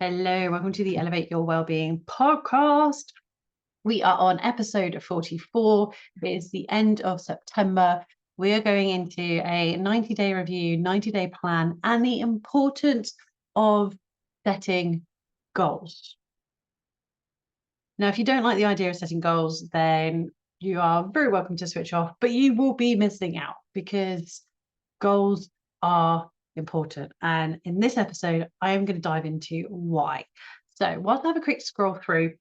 Hello, welcome to the Elevate Your Wellbeing podcast. We are on episode 44. It is the end of September. We are going into a 90-day review, 90-day plan, and the importance of setting goals. Now, if you don't like the idea of setting goals, then you are very welcome to switch off, but you will be missing out because goals are important. And in this episode, I am going to dive into why. So whilst I have a quick scroll through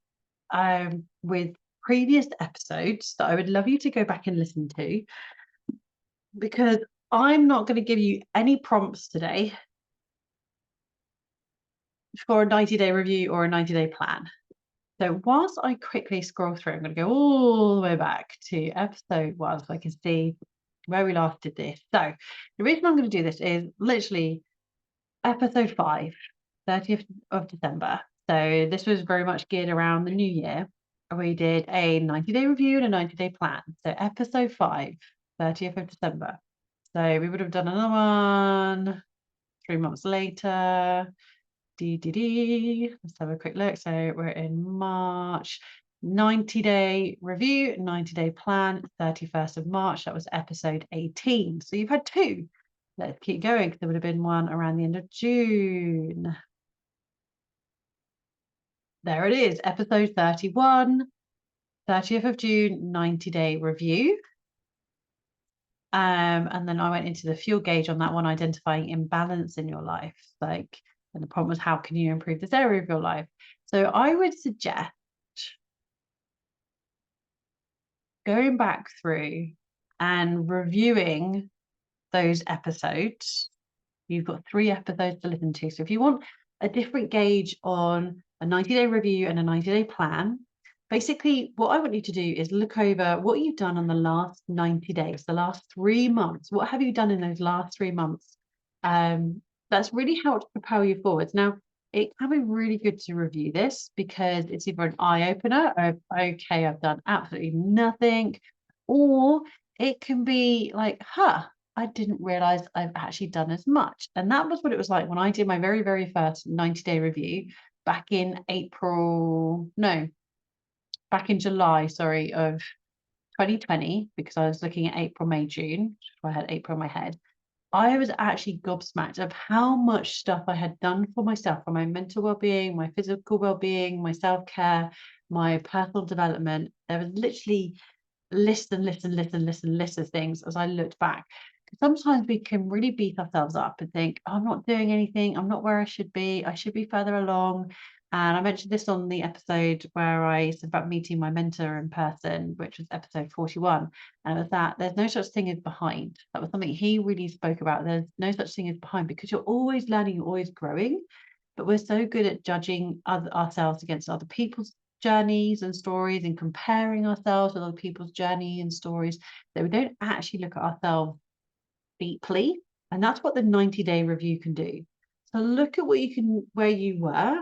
with previous episodes that I would love you to go back and listen to, because I'm not going to give you any prompts today for a 90-day review or a 90-day plan. So whilst I quickly scroll through, I'm going to go all the way back to episode 1 so I can see where we last did this. So the reason I'm going to do this is literally episode 5, 30th of December. So this was very much geared around the new year. We did a 90-day review and a 90-day plan. So episode 5, 30th of December. So we would have done another one 3 months later. Let's have a quick look. So we're in March. 90-day review, 90-day plan, 31st of March. That was episode 18. So you've had 2. Let's keep going because there would have been one around the end of June. There it is, episode 31, 30th of June, 90-day review. And then I went into the fuel gauge on that one, identifying imbalance in your life. And the problem was, how can you improve this area of your life? So I would suggest going back through and reviewing those episodes. You've got 3 episodes to listen to. So if you want a different gauge on a 90-day review and a 90-day plan, basically what I want you to do is look over what you've done on the last 90 days, the last 3 months. What have you done in those last 3 months? That's really helped propel you forwards. Now, it can be really good to review this because it's either an eye-opener of, okay, I've done absolutely nothing, or it can be like, I didn't realize I've actually done as much. And that was what it was like when I did my very, very first 90-day review back in July, of 2020, because I was looking at April, May, June. I had April in my head. I was actually gobsmacked of how much stuff I had done for myself, for my mental well-being, my physical well-being, my self-care, my personal development. There was literally lists of things as I looked back. Sometimes we can really beat ourselves up and think, oh, I'm not doing anything. I'm not where I should be. I should be further along. And I mentioned this on the episode where I said about meeting my mentor in person, which was episode 41. And it was that there's no such thing as behind. That was something he really spoke about. There's no such thing as behind because you're always learning, you're always growing. But we're so good at judging ourselves against other people's journeys and stories and comparing ourselves with other people's journey and stories that we don't actually look at ourselves deeply. And that's what the 90-day review can do. So look at where you were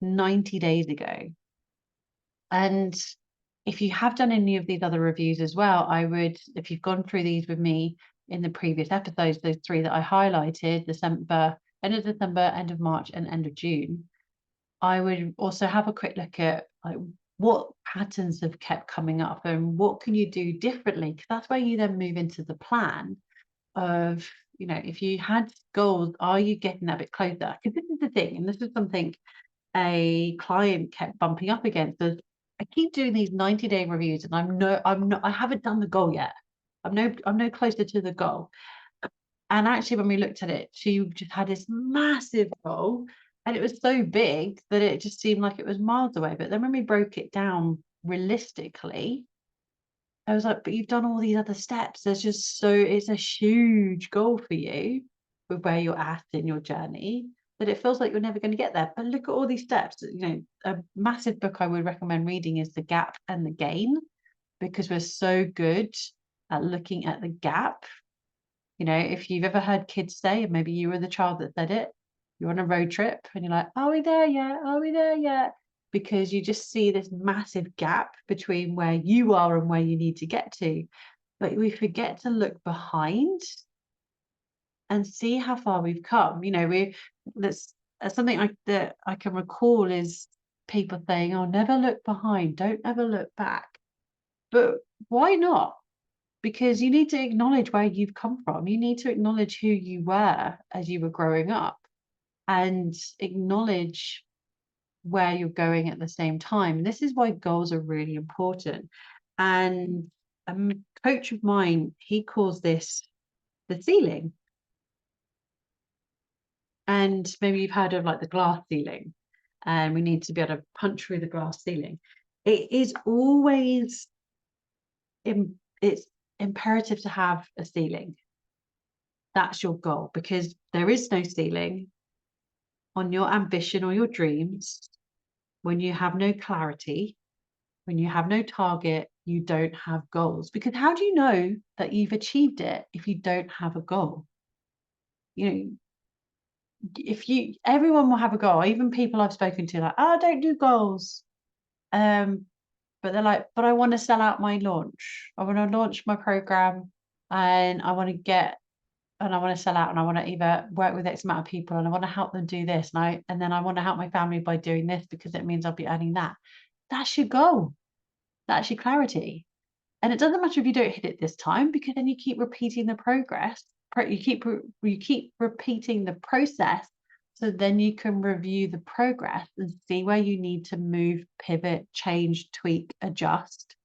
90 days ago. And if you have done any of these other reviews as well, if you've gone through these with me in the previous episodes, those 3 that I highlighted, end of December, end of March, and end of June, I would also have a quick look at what patterns have kept coming up and what can you do differently, because that's where you then move into the plan of, if you had goals, are you getting that bit closer? Because this is the thing, and this is something a client kept bumping up against, is I keep doing these 90-day reviews and I haven't done the goal yet. I'm no closer to the goal. And actually, when we looked at it, she just had this massive goal and it was so big that it just seemed like it was miles away. But then when we broke it down realistically, I was like, but you've done all these other steps. It's a huge goal for you with where you're at in your journey that it feels like you're never going to get there. But look at all these steps. A massive book I would recommend reading is The Gap and the Gain, because we're so good at looking at the gap. If you've ever heard kids say, and maybe you were the child that said it, you're on a road trip and you're like, are we there yet? Are we there yet? Because you just see this massive gap between where you are and where you need to get to. But we forget to look behind and see how far we've come. something that I can recall is people saying, "Oh, never look behind, don't ever look back." But why not? Because you need to acknowledge where you've come from. You need to acknowledge who you were as you were growing up and acknowledge where you're going at the same time. This is why goals are really important. And a coach of mine, he calls this the ceiling. And maybe you've heard of like the glass ceiling, and we need to be able to punch through the glass ceiling. It is always it's imperative to have a ceiling. That's your goal, because there is no ceiling on your ambition or your dreams when you have no clarity, when you have no target, you don't have goals. Because how do you know that you've achieved it if you don't have a goal? You know, if everyone will have a goal, even people I've spoken to, like, oh, I don't do goals. But they're like, but I want to sell out my launch. I want to launch my program, and I want to sell out, and I want to either work with X amount of people, and I want to help them do this. And then I want to help my family by doing this because it means I'll be earning that. That's your goal. That's your clarity. And it doesn't matter if you don't hit it this time, because then you keep repeating the progress. You keep repeating the process. So then you can review the progress and see where you need to move, pivot, change, tweak, adjust,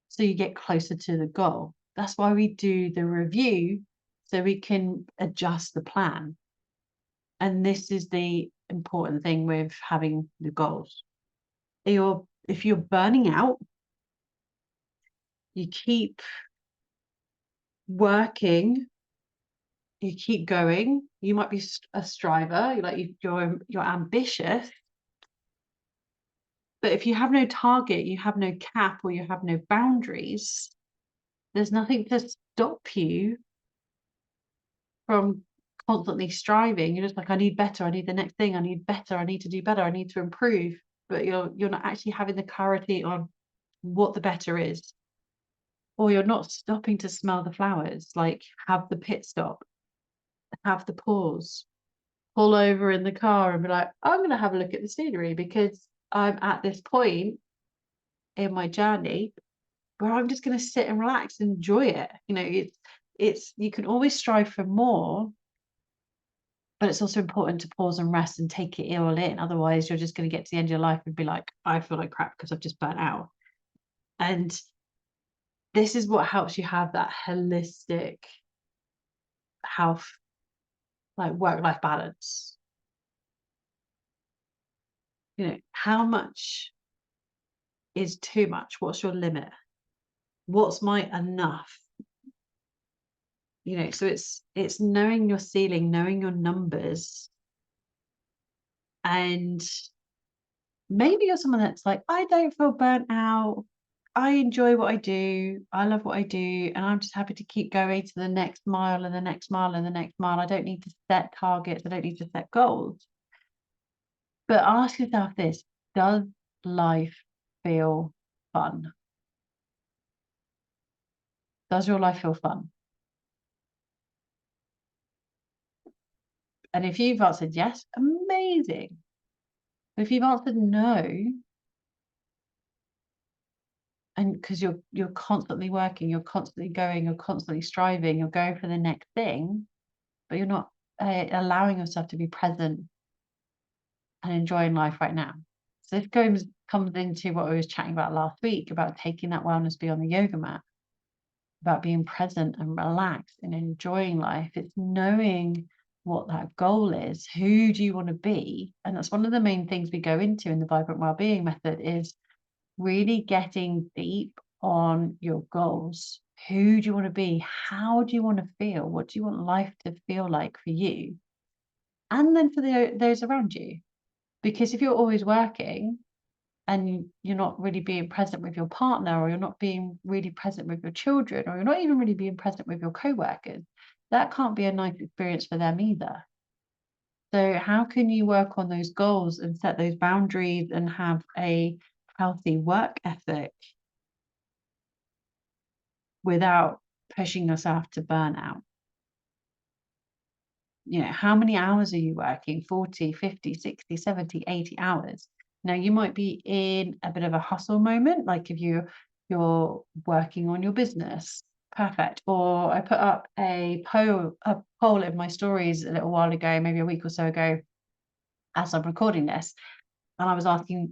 so you get closer to the goal. That's why we do the review, so we can adjust the plan. And this is the important thing with having the goals. If you're burning out, you keep working, you keep going. You might be a striver, you're ambitious, but if you have no target, you have no cap, or you have no boundaries, there's nothing to stop you from constantly striving. You're just like, I need better, I need the next thing, I need better, I need to do better, I need to improve. But you're not actually having the clarity on what the better is, or you're not stopping to smell the flowers. Like, have the pit stop, have the pause, pull over in the car and be like, I'm going to have a look at the scenery, because I'm at this point in my journey where I'm just going to sit and relax and enjoy it. It's you can always strive for more, but it's also important to pause and rest and take it all in. Otherwise, you're just going to get to the end of your life and be like, I feel like crap because I've just burnt out. And this is what helps you have that holistic health, like work-life balance. How much is too much? What's your limit? What's my enough? So it's knowing your ceiling, knowing your numbers. And maybe you're someone that's like, I don't feel burnt out, I enjoy what I do, I love what I do, and I'm just happy to keep going to the next mile and the next mile and the next mile. I don't need to set targets, I don't need to set goals. But ask yourself this: does life feel fun? Does your life feel fun? And if you've answered yes, amazing. If you've answered no, and because you're constantly working, you're constantly going, you're constantly striving, you're going for the next thing, but you're not allowing yourself to be present and enjoying life right now. So this comes into what I was chatting about last week, about taking that wellness beyond the yoga mat, about being present and relaxed and enjoying life. It's knowing what that goal is. Who do you want to be? And that's one of the main things we go into in the Vibrant Wellbeing method, is really getting deep on your goals. Who do you want to be? How do you want to feel? What do you want life to feel like for you? And then for those around you. Because if you're always working and you're not really being present with your partner, or you're not being really present with your children, or you're not even really being present with your co-workers, that can't be a nice experience for them either. So how can you work on those goals and set those boundaries and have a healthy work ethic without pushing yourself to burnout? how many hours are you working? 40, 50, 60, 70, 80 hours. Now you might be in a bit of a hustle moment, like if you're working on your business. Perfect. Or I put up a poll in my stories a little while ago, maybe a week or so ago, as I'm recording this. And I was asking,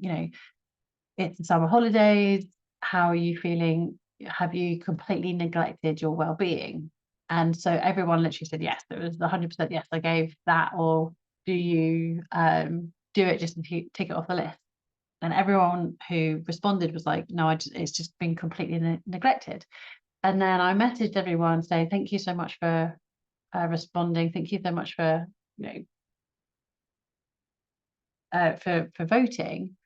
it's the summer holidays. How are you feeling? Have you completely neglected your well-being? And so everyone literally said yes. It was 100% yes. I gave that. Or do you do it just to tick it off the list? And everyone who responded was like, no, it's just been completely neglected. And then I messaged everyone saying, thank you so much for responding. Thank you so much for for voting,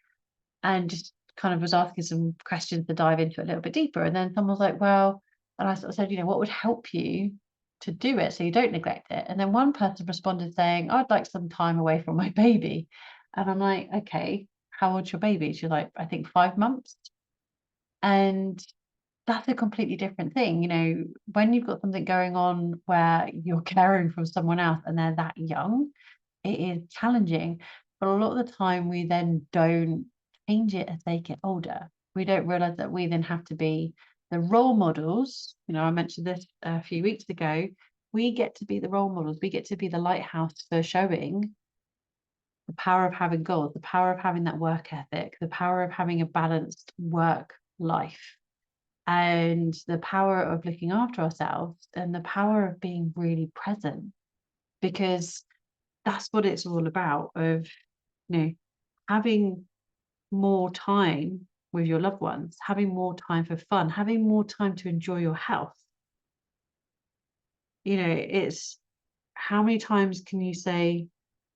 and just kind of was asking some questions to dive into it a little bit deeper. And then someone was like, well, and I sort of said, what would help you to do it so you don't neglect it? And then one person responded saying, I'd like some time away from my baby. And I'm like, okay, how old's your baby? She's like, I think 5 months. And that's a completely different thing. When you've got something going on where you're caring for someone else and they're that young, it is challenging. But a lot of the time we then don't change it as they get older. We don't realize that we then have to be the role models. I mentioned this a few weeks ago. We get to be the role models. We get to be the lighthouse for showing the power of having goals, the power of having that work ethic, the power of having a balanced work life, and the power of looking after ourselves, and the power of being really present, because that's what it's all about, of having more time with your loved ones, having more time for fun, having more time to enjoy your health. It's how many times can you say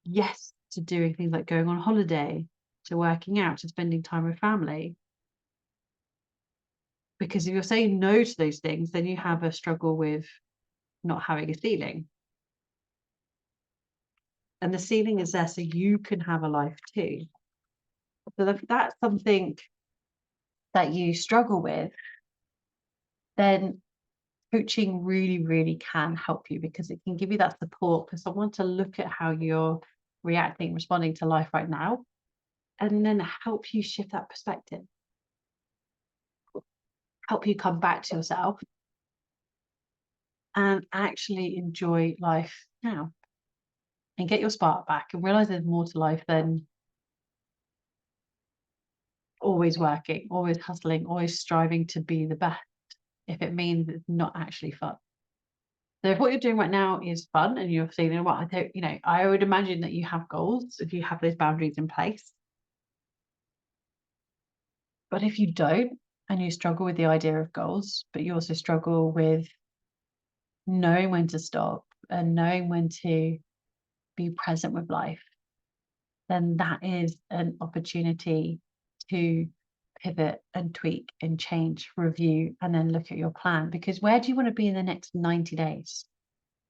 yes to doing things like going on holiday, to working out, to spending time with family? Because if you're saying no to those things, then you have a struggle with not having a ceiling. And the ceiling is there so you can have a life too. So if that's something that you struggle with, then coaching really, really can help you, because it can give you that support for someone to look at how you're reacting, responding to life right now, and then help you shift that perspective, help you come back to yourself and actually enjoy life now, and get your spark back and realize there's more to life than always working, always hustling, always striving to be the best, if it means it's not actually fun. So if what you're doing right now is fun and you're feeling, well, I would imagine that you have goals if you have those boundaries in place. But if you don't, and you struggle with the idea of goals, but you also struggle with knowing when to stop and knowing when to be present with life, then that is an opportunity to pivot and tweak and change, review, and then look at your plan. Because where do you want to be in the next 90 days?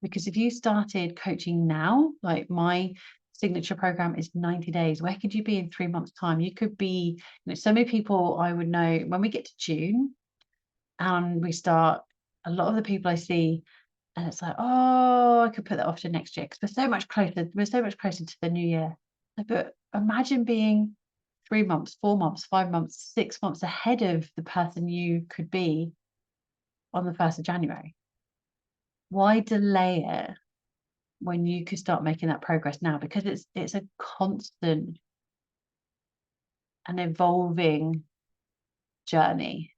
Because if you started coaching now, like my signature program is 90 days, where could you be in 3 months' time? You could be, so many people I would know when we get to June and we start, a lot of the people I see, and it's like, oh, I could put that off to next year because we're so much closer to the new year. But imagine being 3 months, 4 months, 5 months, 6 months ahead of the person you could be on the 1st of January. Why delay it when you could start making that progress now? Because it's a constant and evolving journey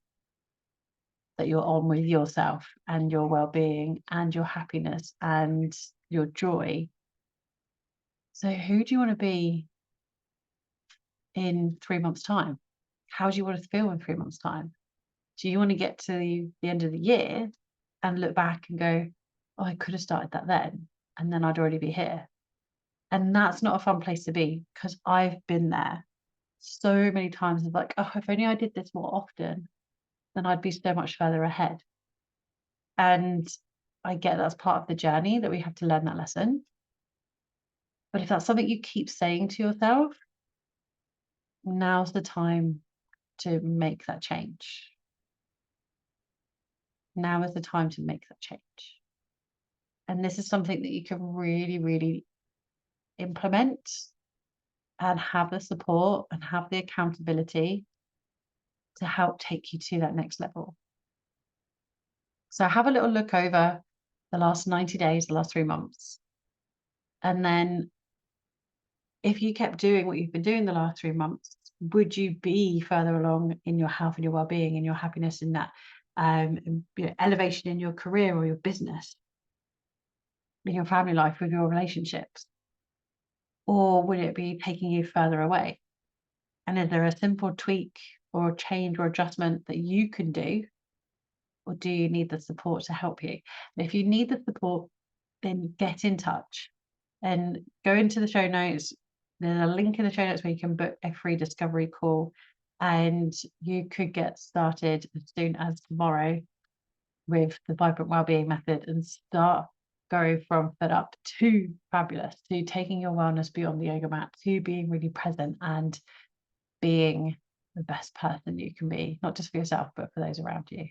that you're on with yourself and your well-being and your happiness and your joy. So who do you want to be in 3 months' time? How do you want to feel in 3 months' time? Do you want to get to the end of the year and look back and go, oh, I could have started that then, and then I'd already be here? And that's not a fun place to be, because I've been there so many times of like, oh, if only I did this more often, then I'd be so much further ahead. And I get that's part of the journey, that we have to learn that lesson. But if that's something you keep saying to yourself, now's the time to make that change. Now is the time to make that change. And this is something that you can really, really implement and have the support and have the accountability to help take you to that next level. So have a little look over the last 90 days, the last 3 months. And then if you kept doing what you've been doing the last 3 months, would you be further along in your health and your well-being and your happiness in that elevation in your career or your business, in your family life, with your relationships? Or would it be taking you further away? And is there a simple tweak or change or adjustment that you can do? Or do you need the support to help you? And if you need the support, then get in touch and go into the show notes. There's a link in the show notes where you can book a free discovery call, and you could get started as soon as tomorrow with the Vibrant Wellbeing Method and start going from fed up to fabulous, to taking your wellness beyond the yoga mat, to being really present and being the best person you can be, not just for yourself, but for those around you.